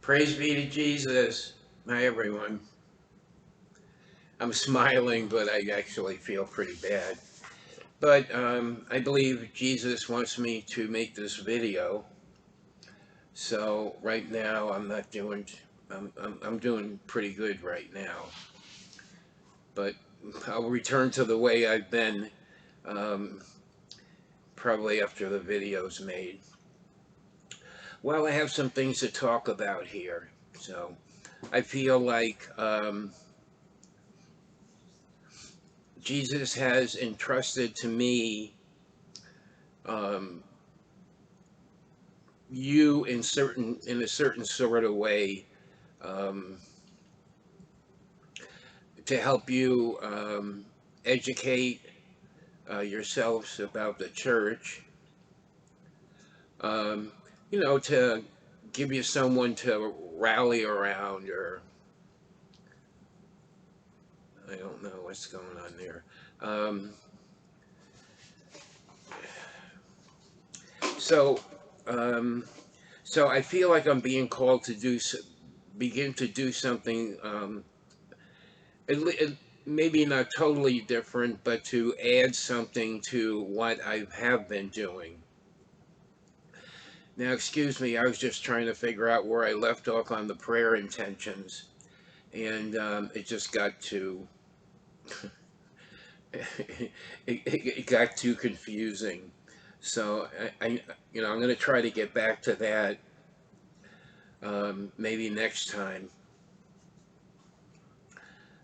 Praise be to Jesus. Hi, everyone. I'm smiling, but I actually feel pretty bad. But I believe Jesus wants me to make this video. So right now, I'm not doing. I'm doing pretty good right now. But I'll return to the way I've been um, probably after the video's made. Well, I have some things to talk about here. So I feel like Jesus has entrusted to me um, you in a certain sort of way um, to help you educate yourselves about the church. Um, to give you someone to rally around, or I don't know what's going on there. Um, so, um, so I feel like I'm being called to begin to do something. Maybe not totally different, but to add something to what I have been doing. Now, excuse me, I was just trying to figure out where I left off on the prayer intentions, and it just got too it got too confusing. So I'm going to try to get back to that maybe next time.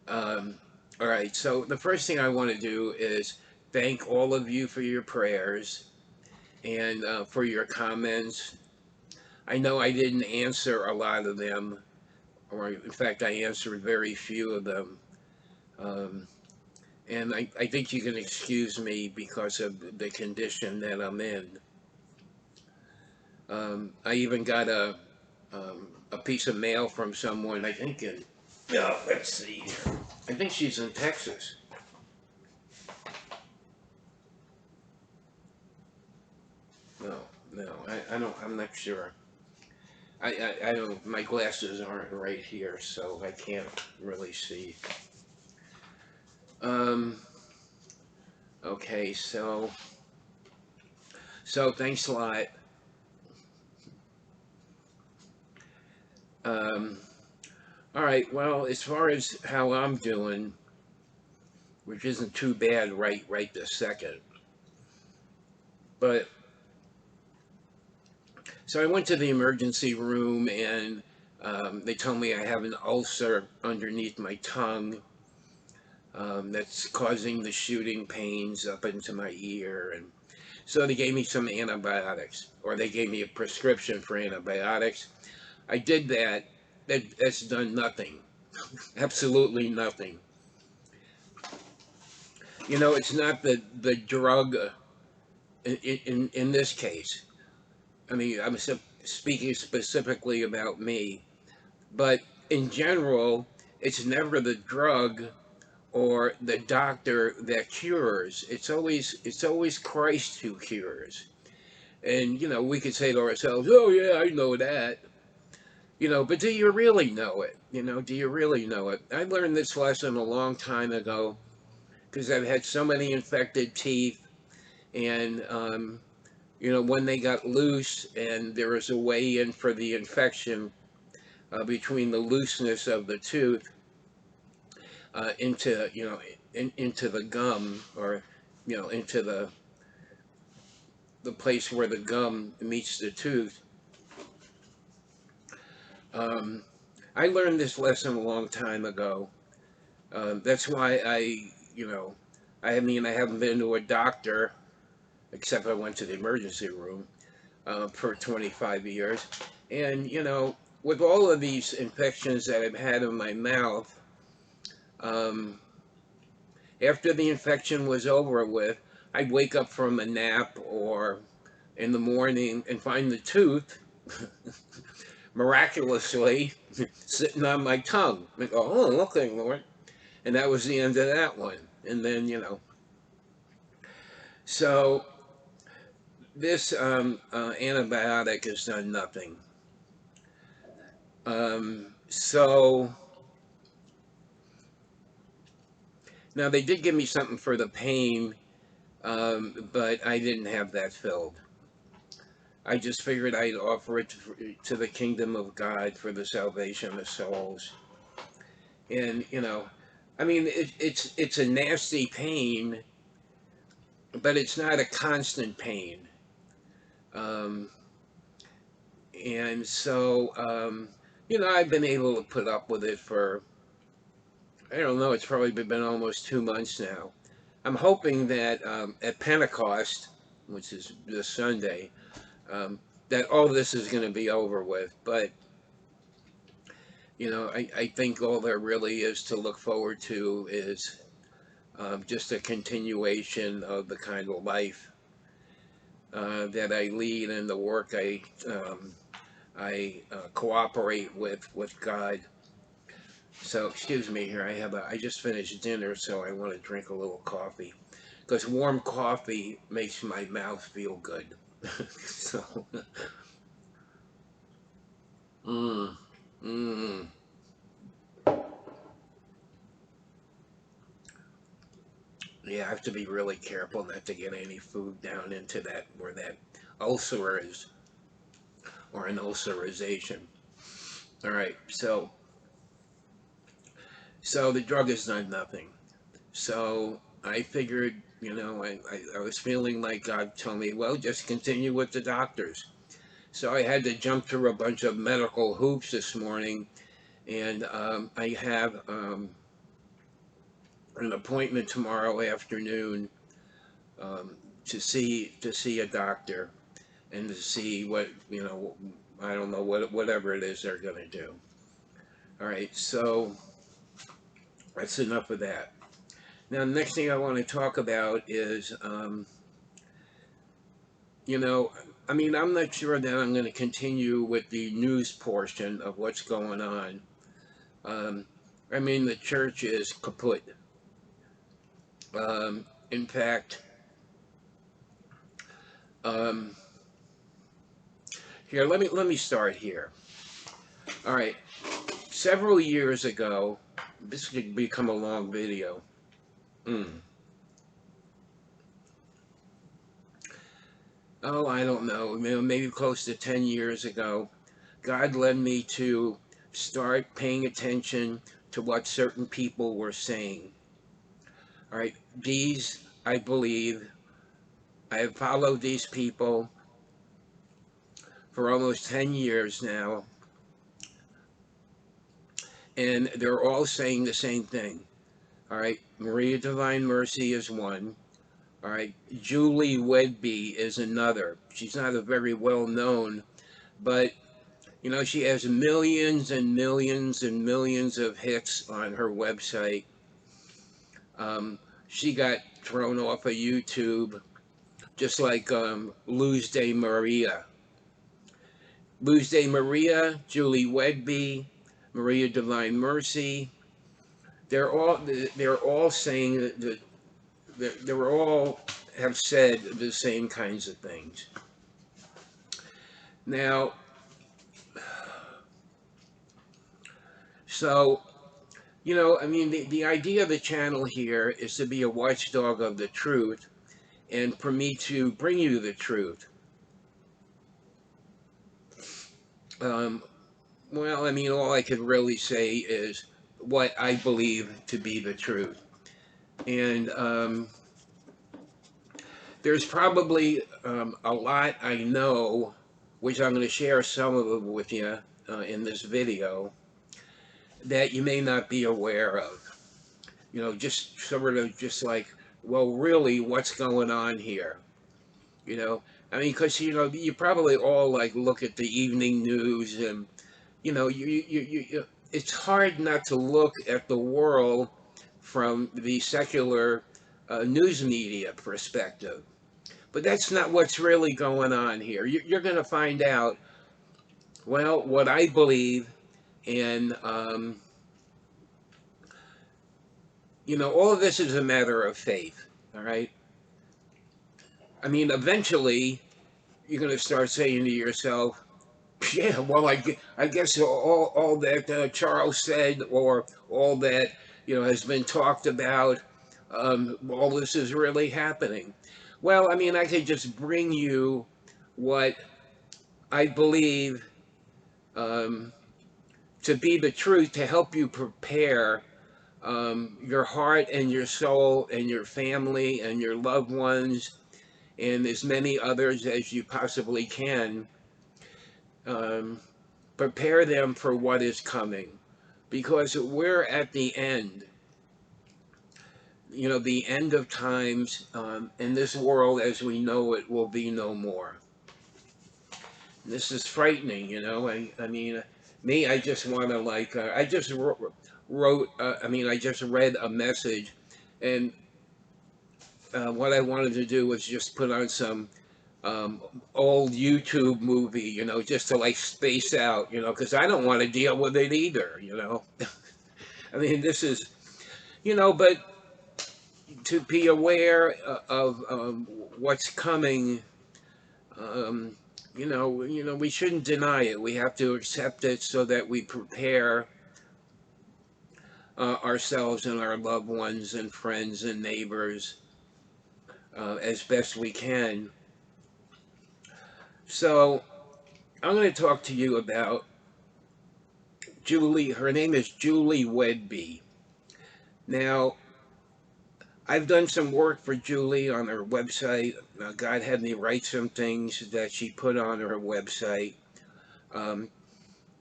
Um, all right. So the first thing I want to do is thank all of you for your prayers and for your comments. I know I didn't answer a lot of them, or in fact, I answered very few of them. Um, and I think you can excuse me because of the condition that I'm in. I even got a piece of mail from someone, I think yeah, let's see. I think she's in Texas. No, no, I'm not sure. I don't, my glasses aren't right here, so I can't really see. Um, okay, so thanks a lot. Um, all right, well, as far as how I'm doing, which isn't too bad right this second, but so I went to the emergency room and they told me I have an ulcer underneath my tongue that's causing the shooting pains up into my ear, and so they gave me some antibiotics, or they gave me a prescription for antibiotics. I did that. That's done nothing. Absolutely nothing. It's not the drug in this case. I mean, speaking specifically about me, but in general, it's never the drug or the doctor that cures. It's always Christ who cures. And we could say to ourselves, "Oh yeah, I know that." But do you really know it? Do you really know it? I learned this lesson a long time ago because I've had so many infected teeth, and when they got loose, and there was a way in for the infection between the looseness of the tooth into into the gum, or into the place where the gum meets the tooth. Um, I learned this lesson a long time ago. That's why I mean, I haven't been to a doctor except I went to the emergency room for 25 years. And, with all of these infections that I've had in my mouth, um, after the infection was over with, I'd wake up from a nap or in the morning and find the tooth miraculously sitting on my tongue. I go, oh, okay, Lord. And that was the end of that one. And then, so this antibiotic has done nothing. So now they did give me something for the pain, but I didn't have that filled. I just figured I'd offer it to the kingdom of God for the salvation of souls. And I mean, it's a nasty pain, but it's not a constant pain. Um, and so I've been able to put up with it for, I don't know, it's probably been almost 2 months now. I'm hoping that at Pentecost, which is this Sunday, um, that all this is going to be over with. But I think all there really is to look forward to is just a continuation of the kind of life that I lead and the work I cooperate with God. So excuse me here. I just finished dinner, so I want to drink a little coffee because warm coffee makes my mouth feel good. So, mm, mm. Yeah, I have to be really careful not to get any food down into that where that ulcer is or an ulcerization. All right, so the drug has done nothing. So I figured, I was feeling like God told me, well, just continue with the doctors. So I had to jump through a bunch of medical hoops this morning, and I have an appointment tomorrow afternoon um, to see a doctor and to see what I don't know whatever it is they're going to do. All right, so that's enough of that. Now, the next thing I want to talk about is, you know, I mean, I'm not sure that I'm going to continue with the news portion of what's going on. Um, I mean, the church is kaput. In fact, um, here let me start here. All right, several years ago, this could become a long video. Mm. Oh, I don't know, maybe close to 10 years ago, God led me to start paying attention to what certain people were saying. All right, I believe, I have followed these people for almost 10 years now, and they're all saying the same thing. All right, Maria Divine Mercy is one. All right, Julie Wedby is another. She's not a very well known, but she has millions and millions and millions of hits on her website. Um, she got thrown off of YouTube, just like Luz de Maria. Luz de Maria, Julie Wedby, Maria Divine Mercy. They're all saying that they're all have said the same kinds of things. Now, so I mean, the idea of the channel here is to be a watchdog of the truth and for me to bring you the truth. Um, well, I mean, all I can really say is what I believe to be the truth. And there's probably a lot I know, which I'm going to share some of it with you in this video, that you may not be aware of. Just sort of just like, well, really, what's going on here? You know, I mean, because you probably all like look at the evening news, and it's hard not to look at the world from the secular news media perspective. But that's not what's really going on here. You're going to find out, well, what I believe, and all of this is a matter of faith. All right. I mean, eventually, you're going to start saying to yourself, Yeah, well, I guess all that Charles said, or all that has been talked about, all this is really happening. Well, I mean, I could just bring you what I believe um, to be the truth to help you prepare your heart and your soul and your family and your loved ones and as many others as you possibly can. Um, Prepare them for what is coming because we're at the end, the end of times, and this world as we know it will be no more. This is frightening, I mean, me, I just want to I just wrote, I mean, I just read a message, and what I wanted to do was just put on some um, old YouTube movie, just to like space out, because I don't want to deal with it either. I mean, this is, but to be aware of what's coming, um, we shouldn't deny it. We have to accept it so that we prepare ourselves and our loved ones and friends and neighbors as best we can. So I'm going to talk to you about Julie. Her name is Julie Wedby. Now, I've done some work for Julie on her website. God had me write some things that she put on her website. Um,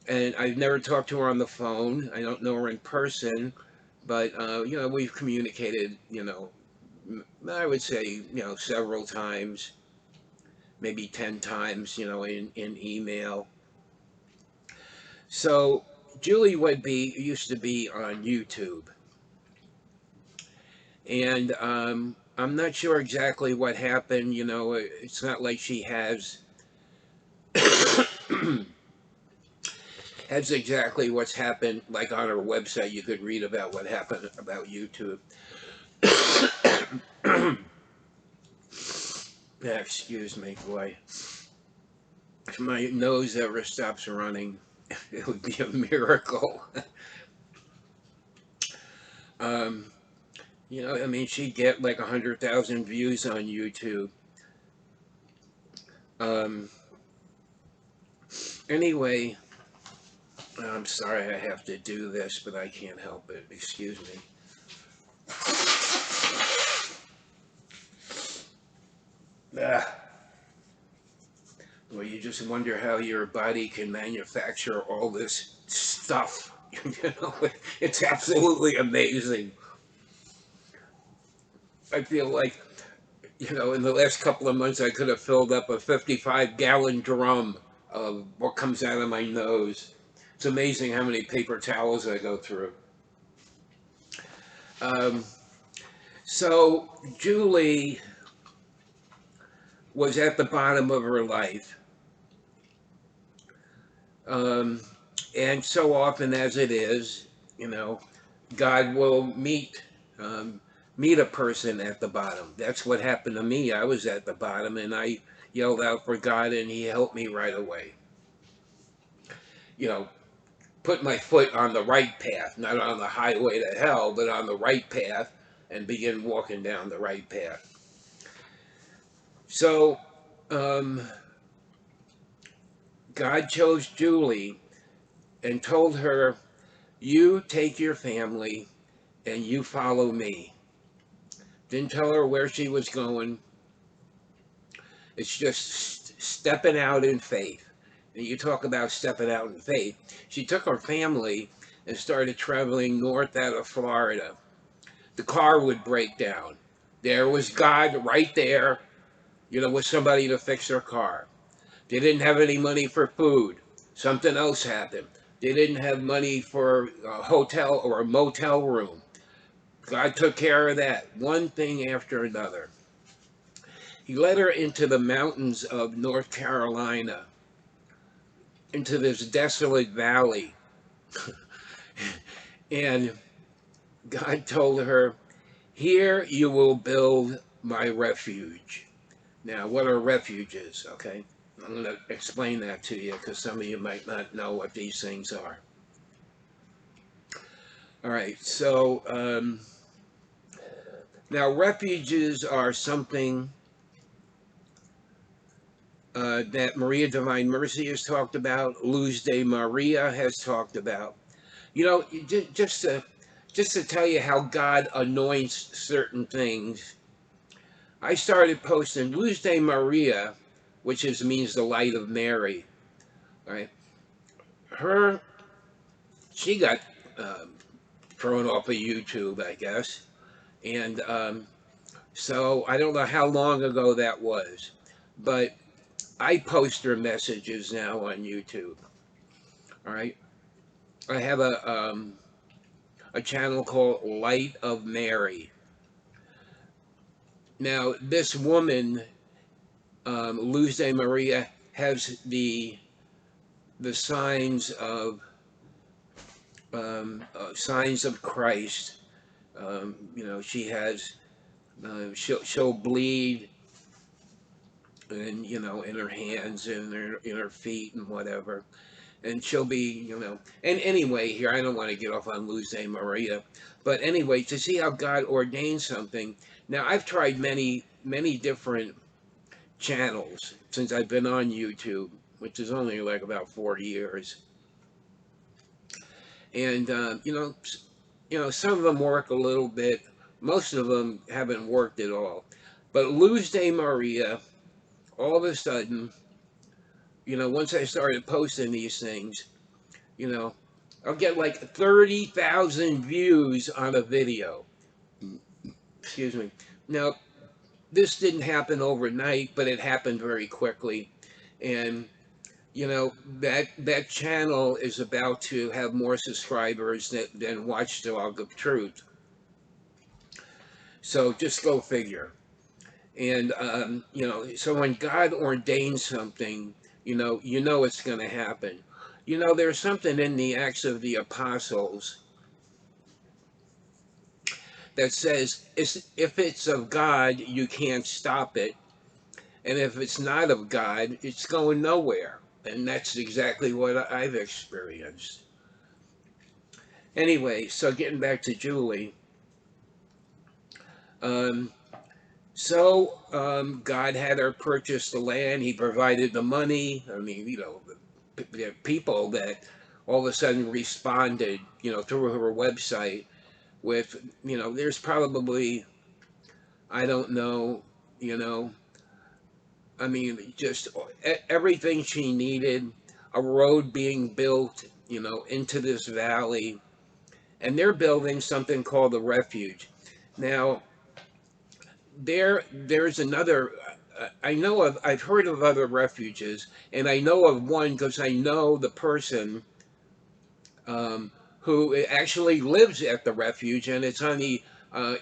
and I've never talked to her on the phone. I don't know her in person, but we've communicated. I would say several times, maybe 10 times, in email. So Julie Wedby used to be on YouTube, and I'm not sure exactly what happened. It's not like she has has exactly what's happened like on her website. You could read about what happened about YouTube. Excuse me, boy. If my nose ever stops running, it would be a miracle. um, I mean, she'd get like 100,000 views on YouTube. Um, anyway, I'm sorry I have to do this, but I can't help it. Excuse me. Ah, well, you just wonder how your body can manufacture all this stuff. It's absolutely amazing. I feel like, in the last couple of months, I could have filled up a 55-gallon drum of what comes out of my nose. It's amazing how many paper towels I go through. Um, so, Julie was at the bottom of her life. Um, and so often as it is, you know, God will um, meet a person at the bottom. That's what happened to me. I was at the bottom and I yelled out for God and he helped me right away. You know, put my foot on the right path, not on the highway to hell, but on the right path and begin walking down the right path. So, um, God chose Julie and told her, "You take your family and you follow me." Didn't tell her where she was going. It's just stepping out in faith. And you talk about stepping out in faith. She took her family and started traveling north out of Florida. The car would break down. There was God right there, with somebody to fix their car. They didn't have any money for food. Something else happened. They didn't have money for a hotel or a motel room. God took care of that, one thing after another. He led her into the mountains of North Carolina, into this desolate valley. And God told her, "Here you will build my refuge." Now, what are refuges? Okay. I'm going to explain that to you because some of you might not know what these things are. All right, so now refuges are something that Maria Divine Mercy has talked about, Luz de Maria has talked about. You know, just to tell you how God anoints certain things, I started posting Luz de Maria, which means the light of Mary. Right, her she got um, thrown off of YouTube, I guess, and so I don't know how long ago that was, but I post her messages now on YouTube. All right, I have a channel called Light of Mary. Now, this woman, Luz de Maria, has the signs of Christ. You know, she has she'll bleed, and you know, in her hands and in her feet and whatever, and she'll be, you know. And anyway, here I don't want to get off on Luz de Maria, but anyway, to see how God ordained something. Now, I've tried many different channels since I've been on YouTube, which is only like about 40 years. And you know, some of them work a little bit. Most of them haven't worked at all. But Luz de Maria, all of a sudden, you know, once I started posting these things, you know, I'll get like 30,000 views on a video. Excuse me. Now, this didn't happen overnight, but it happened very quickly. And you know, that channel is about to have more subscribers than Watchdog of Truth. So just go figure. And you know, so when God ordains something, you know it's going to happen. You know, there's something in the Acts of the Apostles that says if it's of God, you can't stop it, and if it's not of God, it's going nowhere. And that's exactly what I've experienced. Anyway, so getting back to Julie, um, God had her purchase the land. He provided the money. I mean, you know, the people that all of a sudden responded, you know, through her website with, you know, there's probably, I don't know, you know, I mean, just everything she needed, a road being built, you know, into this valley, and they're building something called the refuge. Now, there's another. I know of. I've heard of other refuges, and I know of one because I know the person um, who actually lives at the refuge, and it's on the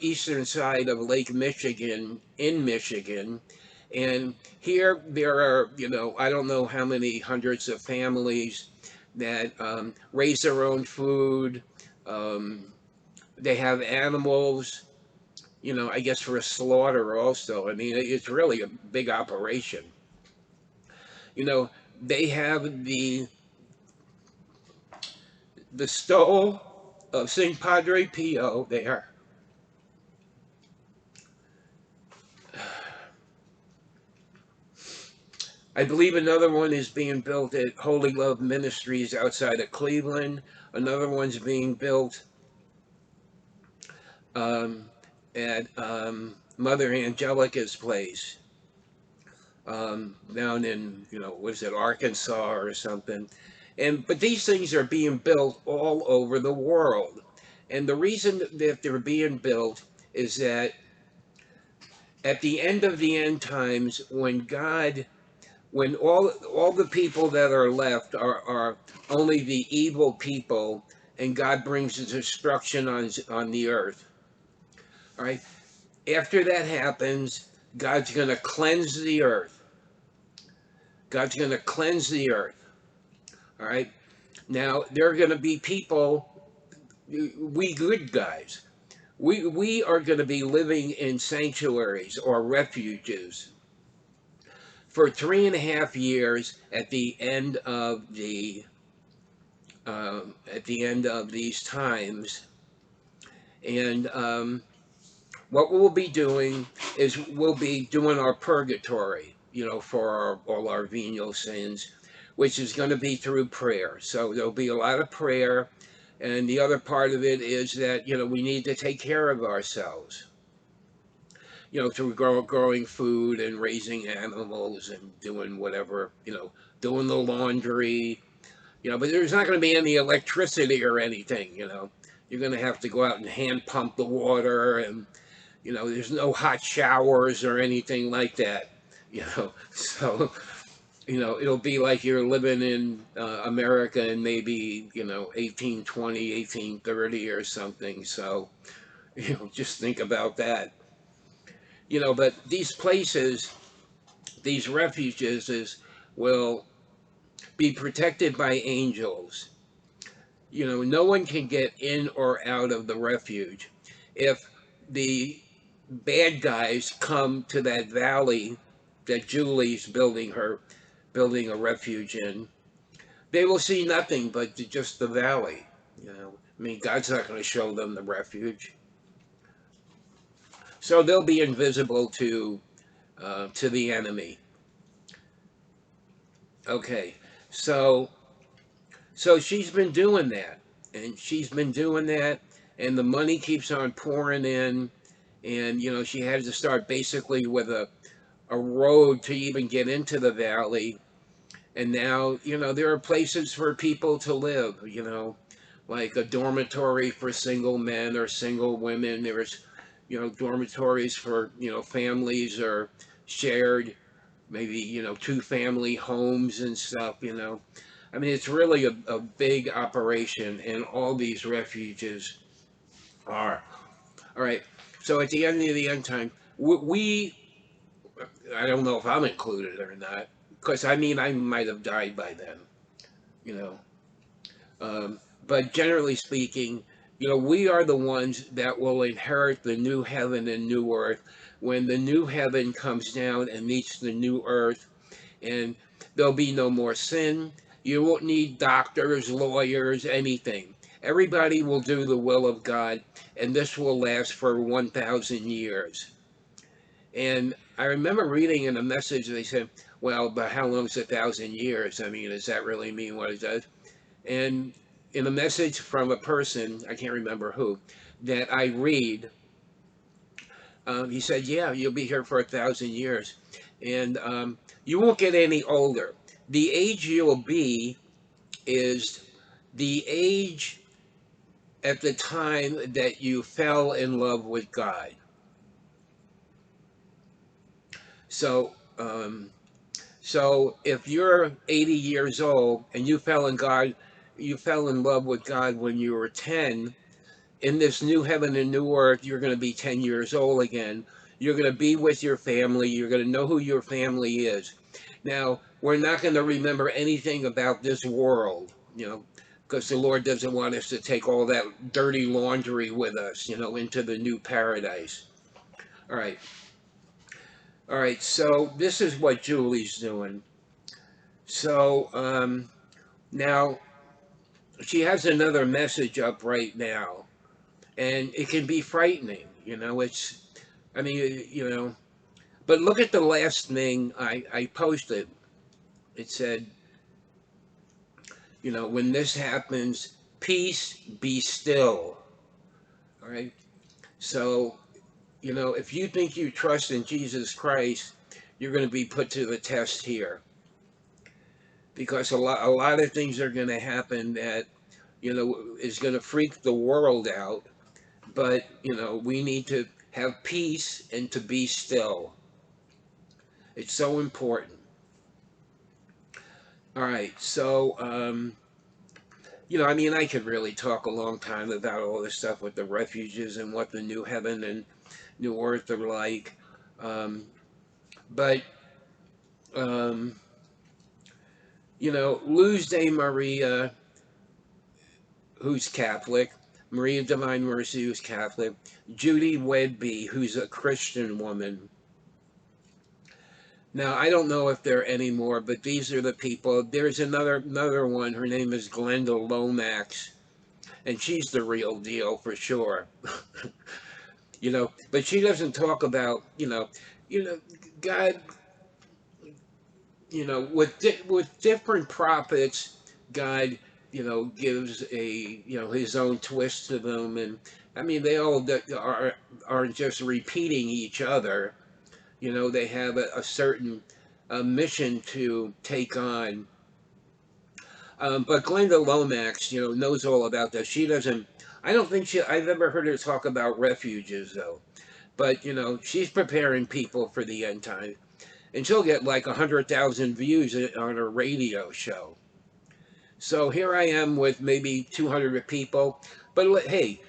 eastern side of Lake Michigan in Michigan. And here there are, you know, I don't know how many hundreds of families that raise their own food. Um, they have animals, you know, I guess for a slaughter also. I mean, it's really a big operation. You know, they have the stole of St. Padre Pio there. I believe another one is being built at Holy Love Ministries outside of Cleveland. Another one's being built um, at Mother Angelica's place down in, you know, what is it, Arkansas or something. But these things are being built all over the world. And the reason that they're being built is that at the end of the end times, when all the people that are left are only the evil people, and God brings the destruction on the earth. All right. After that happens, God's going to cleanse the earth. God's going to cleanse the earth. All right. Now there are going to be people, we good guys. We are going to be living in sanctuaries or refuges for 3.5 years at the end of these times. And what we'll be doing is we'll be doing our purgatory, for all our venial sins, which is going to be through prayer. So there'll be a lot of prayer. And the other part of it is that, we need to take care of ourselves, through growing food and raising animals and doing whatever, doing the laundry, but there's not going to be any electricity or anything, You're going to have to go out and hand pump the water, and, there's no hot showers or anything like that, So, it'll be like you're living in America in maybe, 1820, 1830 or something. So, just think about that. But these places, these refuges, will be protected by angels. No one can get in or out of the refuge. If the bad guys come to that valley that Julie's building a refuge in, they will see nothing but just the valley. I mean, God's not going to show them the refuge, so they'll be invisible to the enemy. Okay, so she's been doing that, and and the money keeps on pouring in, and she had to start basically with a road to even get into the valley. And now, there are places for people to live, like a dormitory for single men or single women. There's, dormitories for, families, or shared, maybe, two family homes and stuff, I mean, it's really a big operation, and all these refuges are. All right. So at the end of the end time, we, I don't know if I'm included or not, because I mean, I might have died by then, you know. But generally speaking, we are the ones that will inherit the new heaven and new earth when the new heaven comes down and meets the new earth, and there'll be no more sin. You won't need doctors, lawyers, anything. Everybody will do the will of God, and this will last for 1,000 years. And I remember reading in a message, they said, well, but how long is 1,000 years? I mean, does that really mean what it does? And in a message from a person, I can't remember who, that I read, he said, yeah, you'll be here for 1,000 years. And you won't get any older. The age you'll be is the age at the time that you fell in love with God. So, so if you're 80 years old and you fell in love with God when you were 10, in this new heaven and new earth, you're going to be 10 years old again. You're going to be with your family. You're going to know who your family is. Now, we're not going to remember anything about this world, because the Lord doesn't want us to take all that dirty laundry with us, into the new paradise. All right. All right. So this is what Julie's doing. So now she has another message up right now, and it can be frightening. I mean, but look at the last thing I posted. It said, when this happens, peace be still. All right. So, if you think you trust in Jesus Christ, you're going to be put to the test here, because a lot of things are going to happen that, is going to freak the world out. But, we need to have peace and to be still. It's so important. All right. So, I mean, I could really talk a long time about all this stuff with the refuges and what the new heaven and new earth are like. Um, but, um, Luz de Maria, who's Catholic, Maria Divine Mercy, who's Catholic, Judy Wedby, who's a Christian woman, Now I don't know if there are any more, but these are the people. There's another one. Her name is Glenda Lomax, and she's the real deal for sure. But she doesn't talk about God. With different prophets, God, gives his own twist to them, and I mean they all aren't just repeating each other. They have a certain mission to take on. But Glenda Lomax, knows all about that. She doesn't. I don't think I've ever heard her talk about refuges though. But she's preparing people for the end time, and she'll get like 100,000 views on her radio show. So here I am with maybe 200 people. But hey,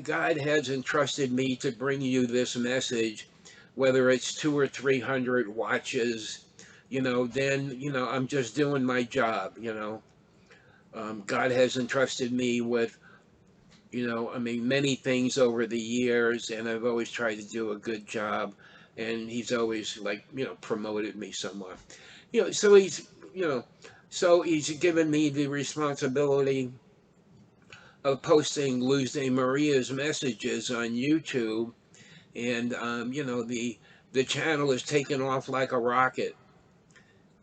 God has entrusted me to bring you this message, whether it's 200 or 300 watches. Then I'm just doing my job. God has entrusted me with I mean, many things over the years, and I've always tried to do a good job. And he's always like, promoted me somewhat. You know, so he's, you know, so he's given me the responsibility of posting Luz de Maria's messages on YouTube, and the channel is taking off like a rocket.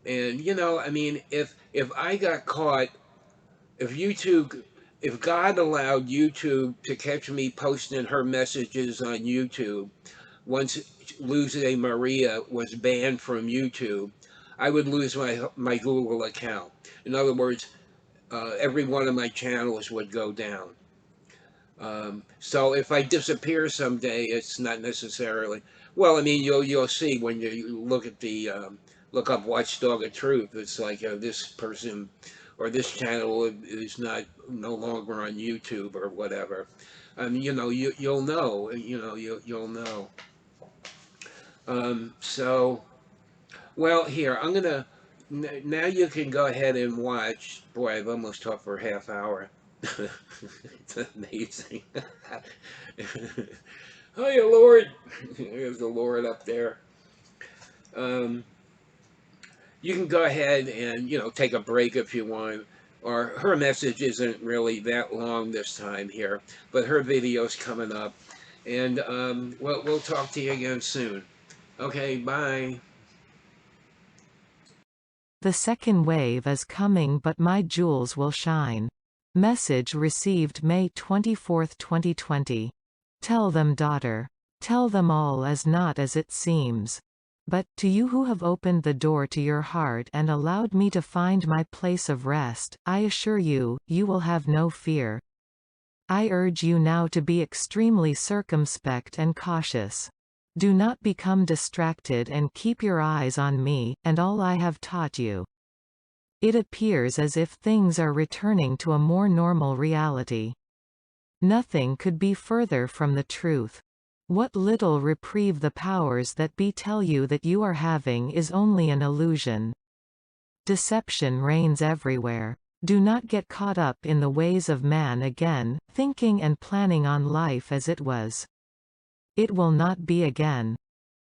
And I mean, if I got caught, if YouTube, if God allowed YouTube to catch me posting her messages on YouTube, once Luz de Maria was banned from YouTube, I would lose my Google account. In other words, every one of my channels would go down. So if I disappear someday, it's not necessarily. Well, I mean, you'll see when you look at the look up Watchdog of Truth. It's like this person or this channel is no longer on YouTube or whatever. You'll know. You'll know. So, well, here I'm gonna. Now you can go ahead and watch. Boy, I've almost talked for a half hour. It's amazing. Hiya, Lord. There's the Lord up there. Um, you can go ahead and take a break if you want. Or her message isn't really that long this time here, but her video's coming up, and we'll talk to you again soon. Okay, bye. The second wave is coming, but my jewels will shine. Message received May 24, 2020. Tell them, daughter. Tell them all is not as it seems. But, to you who have opened the door to your heart and allowed me to find my place of rest, I assure you, you will have no fear. I urge you now to be extremely circumspect and cautious. Do not become distracted and keep your eyes on me, and all I have taught you. It appears as if things are returning to a more normal reality. Nothing could be further from the truth. What little reprieve the powers that be tell you that you are having is only an illusion. Deception reigns everywhere. Do not get caught up in the ways of man again, thinking and planning on life as it was. It will not be again.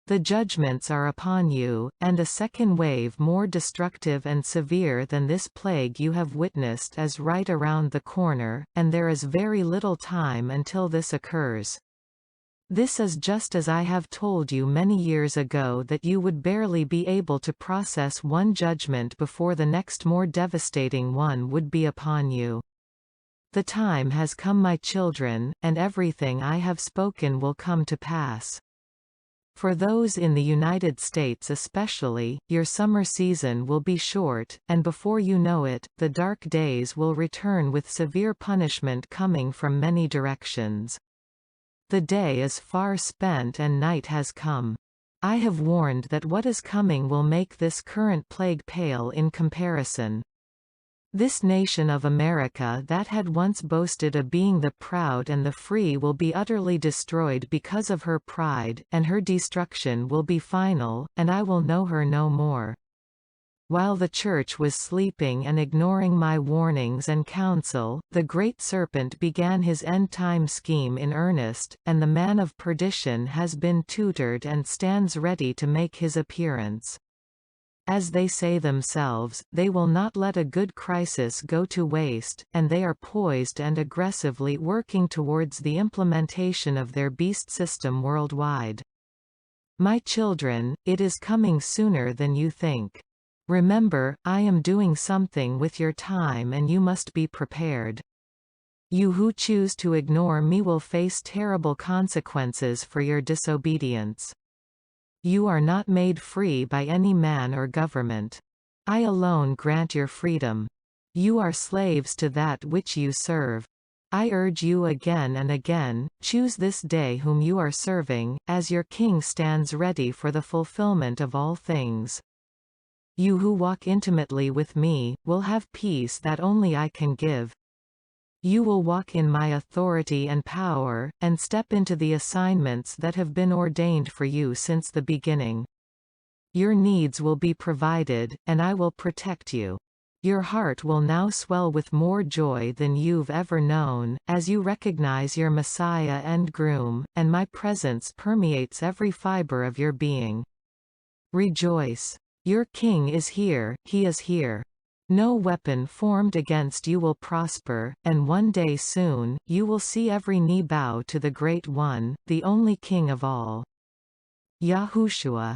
The judgments are upon you, and a second wave more destructive and severe than this plague you have witnessed is right around the corner, and there is very little time until this occurs. This is just as I have told you many years ago that you would barely be able to process one judgment before the next more devastating one would be upon you. The time has come, my children, and everything I have spoken will come to pass. For those in the United States especially, your summer season will be short, and before you know it, the dark days will return with severe punishment coming from many directions. The day is far spent and night has come. I have warned that what is coming will make this current plague pale in comparison. This nation of America that had once boasted of being the proud and the free will be utterly destroyed because of her pride, and her destruction will be final, and I will know her no more. While the church was sleeping and ignoring my warnings and counsel, the great serpent began his end-time scheme in earnest, and the man of perdition has been tutored and stands ready to make his appearance. As they say themselves, they will not let a good crisis go to waste, and they are poised and aggressively working towards the implementation of their beast system worldwide. My children, it is coming sooner than you think. Remember, I am doing something with your time and you must be prepared. You who choose to ignore me will face terrible consequences for your disobedience. You are not made free by any man or government. I alone grant your freedom. You are slaves to that which you serve. I urge you again and again, choose this day whom you are serving, as your king stands ready for the fulfillment of all things. You who walk intimately with me, will have peace that only I can give. You will walk in my authority and power, and step into the assignments that have been ordained for you since the beginning. Your needs will be provided, and I will protect you. Your heart will now swell with more joy than you've ever known, as you recognize your Messiah and groom, and my presence permeates every fiber of your being. Rejoice. Your king is here, he is here. No weapon formed against you will prosper, and one day soon, you will see every knee bow to the Great One, the only King of all. Yahushua.